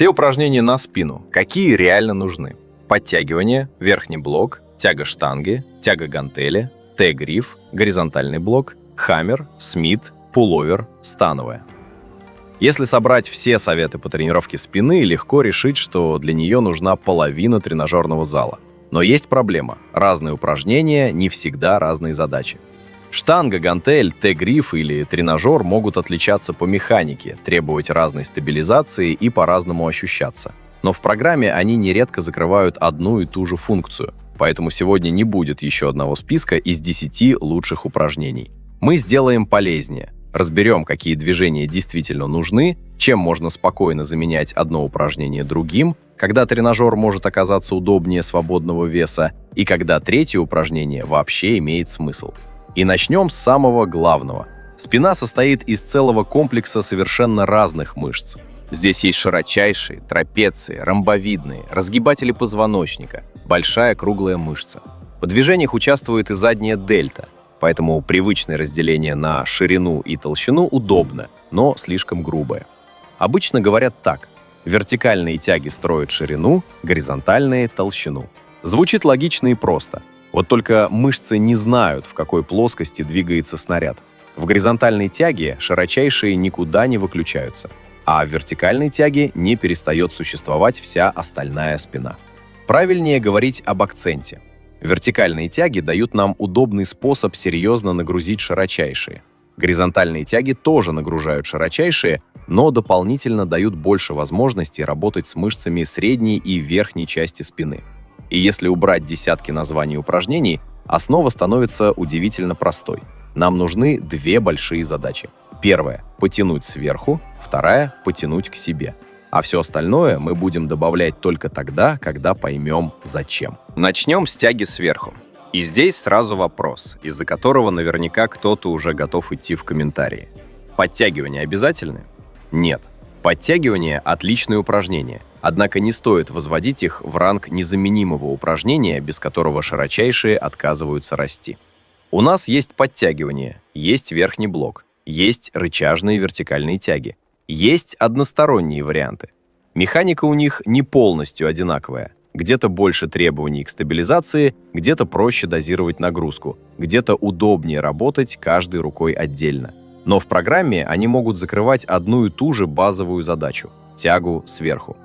Все упражнения на спину, какие реально нужны? Подтягивание, верхний блок, тяга штанги, тяга гантели, Т-гриф, горизонтальный блок, хаммер, смит, пуловер, становая. Если собрать все советы по тренировке спины, легко решить, что для нее нужна половина тренажерного зала. Но есть проблема. Разные упражнения, не всегда разные задачи. Штанга, гантель, Т-гриф или тренажер могут отличаться по механике, требовать разной стабилизации и по-разному ощущаться. Но в программе они нередко закрывают одну и ту же функцию. Поэтому сегодня не будет еще одного списка из 10 лучших упражнений. Мы сделаем полезнее. Разберем, какие движения действительно нужны, чем можно спокойно заменять одно упражнение другим, когда тренажер может оказаться удобнее свободного веса, и когда третье упражнение вообще имеет смысл. И начнем с самого главного. Спина состоит из целого комплекса совершенно разных мышц. Здесь есть широчайшие, трапеции, ромбовидные, разгибатели позвоночника, большая круглая мышца. В движениях участвует и задняя дельта, поэтому привычное разделение на ширину и толщину удобно, но слишком грубое. Обычно говорят так: вертикальные тяги строят ширину, горизонтальные – толщину. Звучит логично и просто. Вот только мышцы не знают, в какой плоскости двигается снаряд. В горизонтальной тяге широчайшие никуда не выключаются, а в вертикальной тяге не перестает существовать вся остальная спина. Правильнее говорить об акценте. Вертикальные тяги дают нам удобный способ серьезно нагрузить широчайшие. Горизонтальные тяги тоже нагружают широчайшие, но дополнительно дают больше возможностей работать с мышцами средней и верхней части спины. И если убрать десятки названий упражнений, основа становится удивительно простой. Нам нужны две большие задачи. Первая – потянуть сверху, вторая – потянуть к себе. А все остальное мы будем добавлять только тогда, когда поймем, зачем. Начнем с тяги сверху. И здесь сразу вопрос, из-за которого наверняка кто-то уже готов идти в комментарии. Подтягивания обязательны? Нет. Подтягивания – отличное упражнение, однако не стоит возводить их в ранг незаменимого упражнения, без которого широчайшие отказываются расти. У нас есть подтягивание, есть верхний блок, есть рычажные вертикальные тяги, есть односторонние варианты. Механика у них не полностью одинаковая. Где-то больше требований к стабилизации, где-то проще дозировать нагрузку, где-то удобнее работать каждой рукой отдельно. Но в программе они могут закрывать одну и ту же базовую задачу – тягу сверху.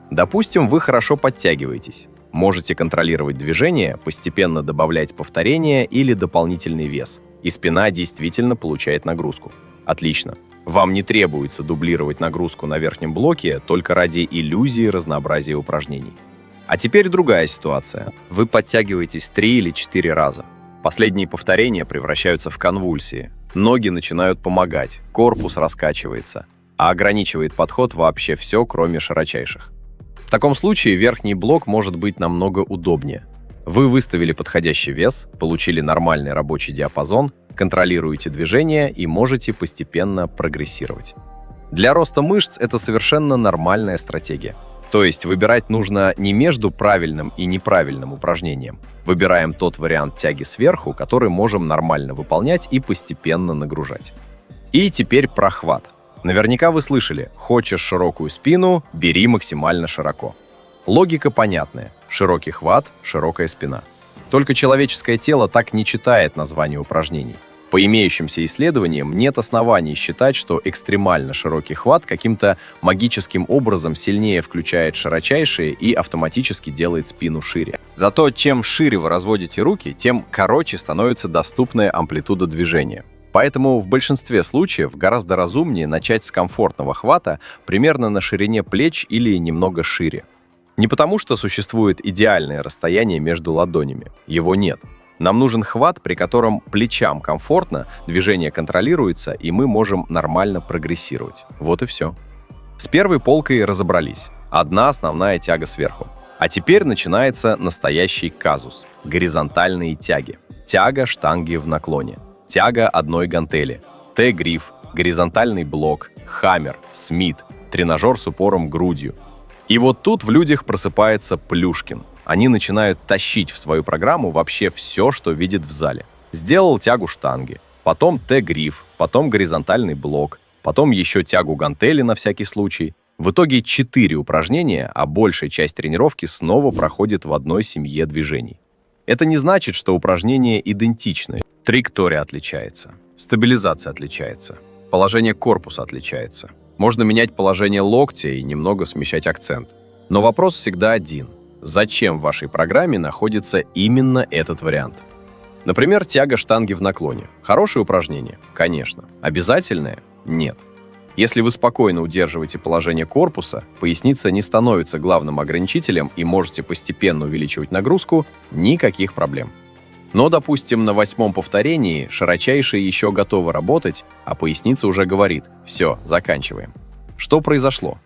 Допустим, вы хорошо подтягиваетесь. Можете контролировать движение, постепенно добавлять повторения или дополнительный вес, и спина действительно получает нагрузку. Отлично. Вам не требуется дублировать нагрузку на верхнем блоке только ради иллюзии разнообразия упражнений. А теперь другая ситуация. Вы подтягиваетесь 3 или 4 раза. Последние повторения превращаются в конвульсии. Ноги начинают помогать, корпус раскачивается, а ограничивает подход вообще все, кроме широчайших. В таком случае верхний блок может быть намного удобнее. Вы выставили подходящий вес, получили нормальный рабочий диапазон, контролируете движение и можете постепенно прогрессировать. Для роста мышц это совершенно нормальная стратегия. То есть выбирать нужно не между правильным и неправильным упражнением. Выбираем тот вариант тяги сверху, который можем нормально выполнять и постепенно нагружать. И теперь про хват. Наверняка вы слышали: хочешь широкую спину, бери максимально широко. Логика понятная. Широкий хват, широкая спина. Только человеческое тело так не читает названия упражнений. По имеющимся исследованиям нет оснований считать, что экстремально широкий хват каким-то магическим образом сильнее включает широчайшие и автоматически делает спину шире. Зато чем шире вы разводите руки, тем короче становится доступная амплитуда движения. Поэтому в большинстве случаев гораздо разумнее начать с комфортного хвата примерно на ширине плеч или немного шире. Не потому, что существует идеальное расстояние между ладонями. Его нет. Нам нужен хват, при котором плечам комфортно, движение контролируется, и мы можем нормально прогрессировать. Вот и все. С первой полкой разобрались. Одна основная тяга сверху. А теперь начинается настоящий казус – горизонтальные тяги. Тяга штанги в наклоне. Тяга одной гантели. Т-гриф, горизонтальный блок, хаммер, смит, тренажер с упором грудью. И вот тут в людях просыпается Плюшкин. Они начинают тащить в свою программу вообще все, что видят в зале. Сделал тягу штанги, потом Т-гриф, потом горизонтальный блок, потом еще тягу гантели на всякий случай. В итоге 4 упражнения, а большая часть тренировки снова проходит в одной семье движений. Это не значит, что упражнения идентичны. Траектория отличается, стабилизация отличается, положение корпуса отличается. Можно менять положение локтя и немного смещать акцент. Но вопрос всегда один. Зачем в вашей программе находится именно этот вариант? Например, тяга штанги в наклоне. Хорошее упражнение? Конечно. Обязательное? Нет. Если вы спокойно удерживаете положение корпуса, поясница не становится главным ограничителем и можете постепенно увеличивать нагрузку, никаких проблем. Но, допустим, на 8-м повторении широчайшая еще готова работать, а поясница уже говорит: «Все, заканчиваем». Что произошло?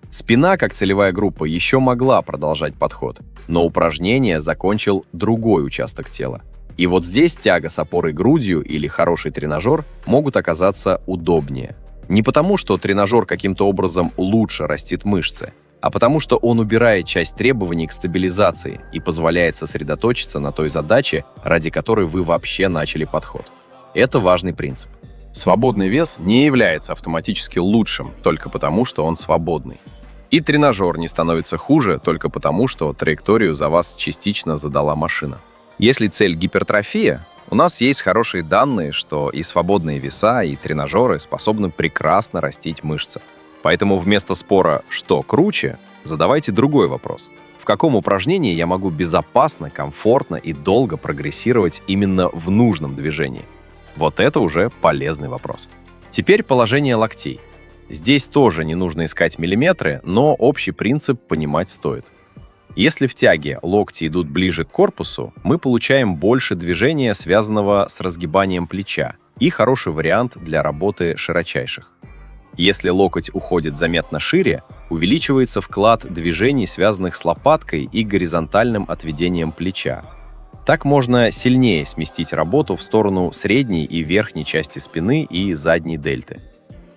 Спина, как целевая группа, еще могла продолжать подход, но упражнение закончил другой участок тела. И вот здесь тяга с опорой грудью или хороший тренажер могут оказаться удобнее. Не потому, что тренажер каким-то образом лучше растит мышцы, а потому что он убирает часть требований к стабилизации и позволяет сосредоточиться на той задаче, ради которой вы вообще начали подход. Это важный принцип. Свободный вес не является автоматически лучшим только потому, что он свободный. И тренажер не становится хуже только потому, что траекторию за вас частично задала машина. Если цель гипертрофия, у нас есть хорошие данные, что и свободные веса, и тренажеры способны прекрасно растить мышцы. Поэтому вместо спора «что круче?», задавайте другой вопрос. В каком упражнении я могу безопасно, комфортно и долго прогрессировать именно в нужном движении? Вот это уже полезный вопрос. Теперь положение локтей. Здесь тоже не нужно искать миллиметры, но общий принцип понимать стоит. Если в тяге локти идут ближе к корпусу, мы получаем больше движения, связанного с разгибанием плеча, и хороший вариант для работы широчайших. Если локоть уходит заметно шире, увеличивается вклад движений, связанных с лопаткой и горизонтальным отведением плеча. Так можно сильнее сместить работу в сторону средней и верхней части спины и задней дельты.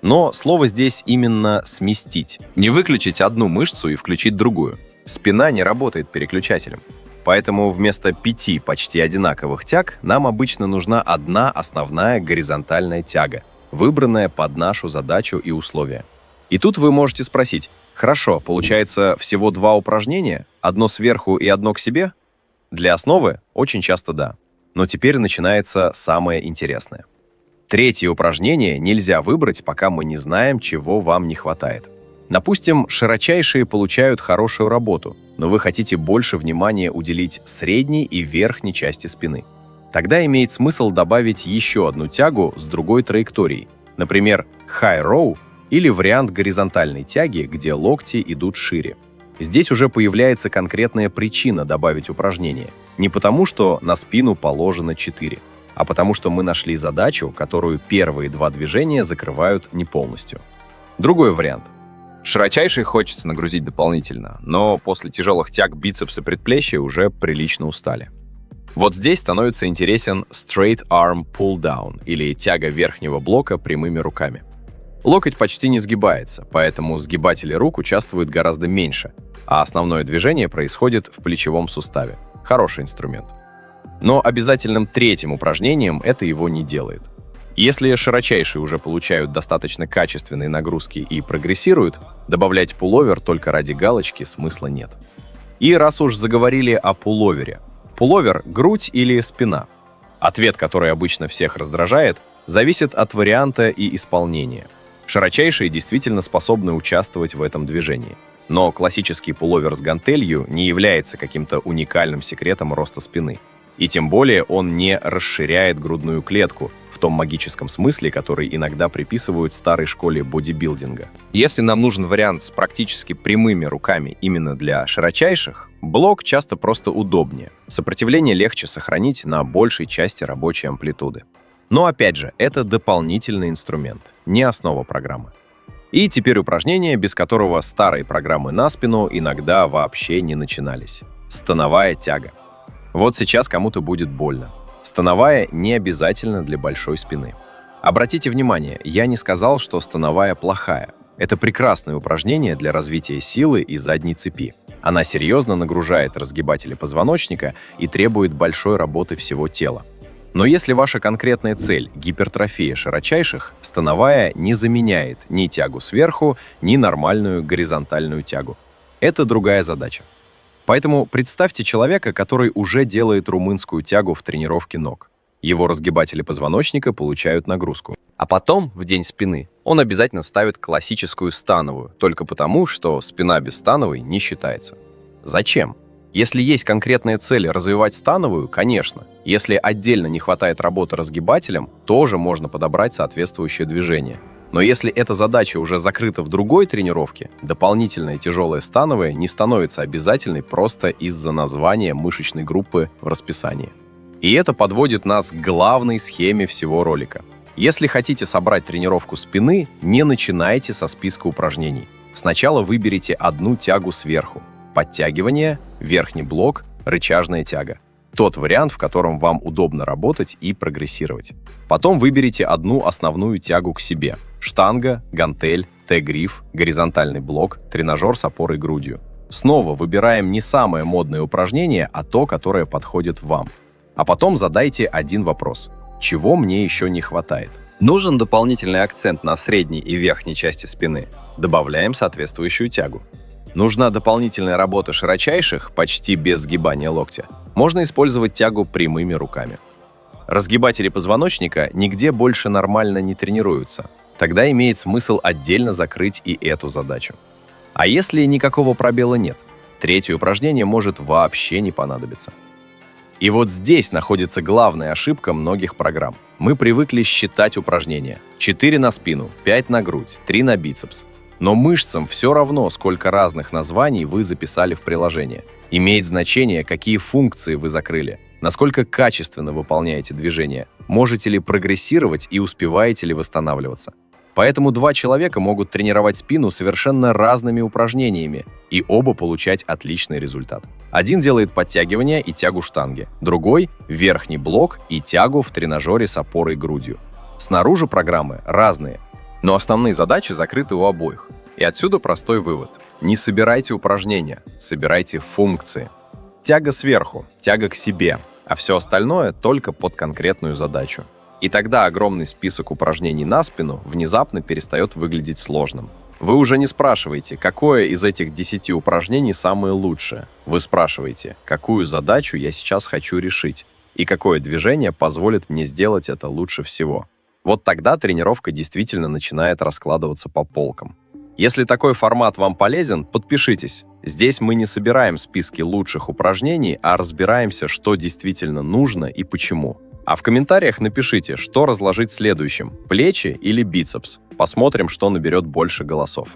Но слово здесь именно «сместить». Не выключить одну мышцу и включить другую. Спина не работает переключателем. Поэтому вместо 5 почти одинаковых тяг нам обычно нужна одна основная горизонтальная тяга, выбранная под нашу задачу и условия. И тут вы можете спросить: хорошо, получается всего 2 упражнения, одно сверху и одно к себе? Для основы очень часто да. Но теперь начинается самое интересное. Третье упражнение нельзя выбрать, пока мы не знаем, чего вам не хватает. Допустим, широчайшие получают хорошую работу, но вы хотите больше внимания уделить средней и верхней части спины. Тогда имеет смысл добавить еще одну тягу с другой траекторией, например, high row или вариант горизонтальной тяги, где локти идут шире. Здесь уже появляется конкретная причина добавить упражнение. Не потому, что на спину положено 4, а потому что мы нашли задачу, которую первые 2 движения закрывают не полностью. Другой вариант. Широчайший хочется нагрузить дополнительно, но после тяжелых тяг бицепсы и предплечья уже прилично устали. Вот здесь становится интересен Straight Arm Pull Down или тяга верхнего блока прямыми руками. Локоть почти не сгибается, поэтому сгибатели рук участвуют гораздо меньше, а основное движение происходит в плечевом суставе. Хороший инструмент. Но обязательным третьим упражнением это его не делает. Если широчайшие уже получают достаточно качественные нагрузки и прогрессируют, добавлять пуловер только ради галочки смысла нет. И раз уж заговорили о пуловере. Пуловер – грудь или спина? Ответ, который обычно всех раздражает, зависит от варианта и исполнения. Широчайшие действительно способны участвовать в этом движении. Но классический пуловер с гантелью не является каким-то уникальным секретом роста спины. И тем более он не расширяет грудную клетку в том магическом смысле, который иногда приписывают старой школе бодибилдинга. Если нам нужен вариант с практически прямыми руками именно для широчайших, блок часто просто удобнее. Сопротивление легче сохранить на большей части рабочей амплитуды. Но опять же, это дополнительный инструмент, не основа программы. И теперь упражнение, без которого старые программы на спину иногда вообще не начинались. Становая тяга. Вот сейчас кому-то будет больно. Становая не обязательно для большой спины. Обратите внимание, я не сказал, что становая плохая. Это прекрасное упражнение для развития силы и задней цепи. Она серьезно нагружает разгибатели позвоночника и требует большой работы всего тела. Но если ваша конкретная цель – гипертрофия широчайших, становая не заменяет ни тягу сверху, ни нормальную горизонтальную тягу. Это другая задача. Поэтому представьте человека, который уже делает румынскую тягу в тренировке ног. Его разгибатели позвоночника получают нагрузку. А потом, в день спины, он обязательно ставит классическую становую, только потому, что спина без становой не считается. Зачем? Если есть конкретная цель развивать становую, конечно. Если отдельно не хватает работы разгибателем, тоже можно подобрать соответствующее движение. Но если эта задача уже закрыта в другой тренировке, дополнительная тяжелая становая не становится обязательной просто из-за названия мышечной группы в расписании. И это подводит нас к главной схеме всего ролика. Если хотите собрать тренировку спины, не начинайте со списка упражнений. Сначала выберите одну тягу сверху. Подтягивание, верхний блок, рычажная тяга. Тот вариант, в котором вам удобно работать и прогрессировать. Потом выберите одну основную тягу к себе. Штанга, гантель, Т-гриф, горизонтальный блок, тренажер с опорой грудью. Снова выбираем не самое модное упражнение, а то, которое подходит вам. А потом задайте один вопрос. Чего мне еще не хватает? Нужен дополнительный акцент на средней и верхней части спины. Добавляем соответствующую тягу. Нужна дополнительная работа широчайших, почти без сгибания локтя. Можно использовать тягу прямыми руками. Разгибатели позвоночника нигде больше нормально не тренируются. Тогда имеет смысл отдельно закрыть и эту задачу. А если никакого пробела нет? Третье упражнение может вообще не понадобиться. И вот здесь находится главная ошибка многих программ. Мы привыкли считать упражнения. 4 на спину, 5 на грудь, 3 на бицепс. Но мышцам все равно, сколько разных названий вы записали в приложение. Имеет значение, какие функции вы закрыли, насколько качественно выполняете движения, можете ли прогрессировать и успеваете ли восстанавливаться. Поэтому 2 человека могут тренировать спину совершенно разными упражнениями и оба получать отличный результат. Один делает подтягивания и тягу штанги, другой – верхний блок и тягу в тренажере с опорой грудью. Снаружи программы разные, но основные задачи закрыты у обоих. И отсюда простой вывод. Не собирайте упражнения, собирайте функции. Тяга сверху, тяга к себе, а все остальное только под конкретную задачу. И тогда огромный список упражнений на спину внезапно перестает выглядеть сложным. Вы уже не спрашиваете, какое из этих 10 упражнений самое лучшее. Вы спрашиваете, какую задачу я сейчас хочу решить, и какое движение позволит мне сделать это лучше всего. Вот тогда тренировка действительно начинает раскладываться по полкам. Если такой формат вам полезен, подпишитесь. Здесь мы не собираем списки лучших упражнений, а разбираемся, что действительно нужно и почему. А в комментариях напишите, что разложить следующим – плечи или бицепс. Посмотрим, что наберет больше голосов.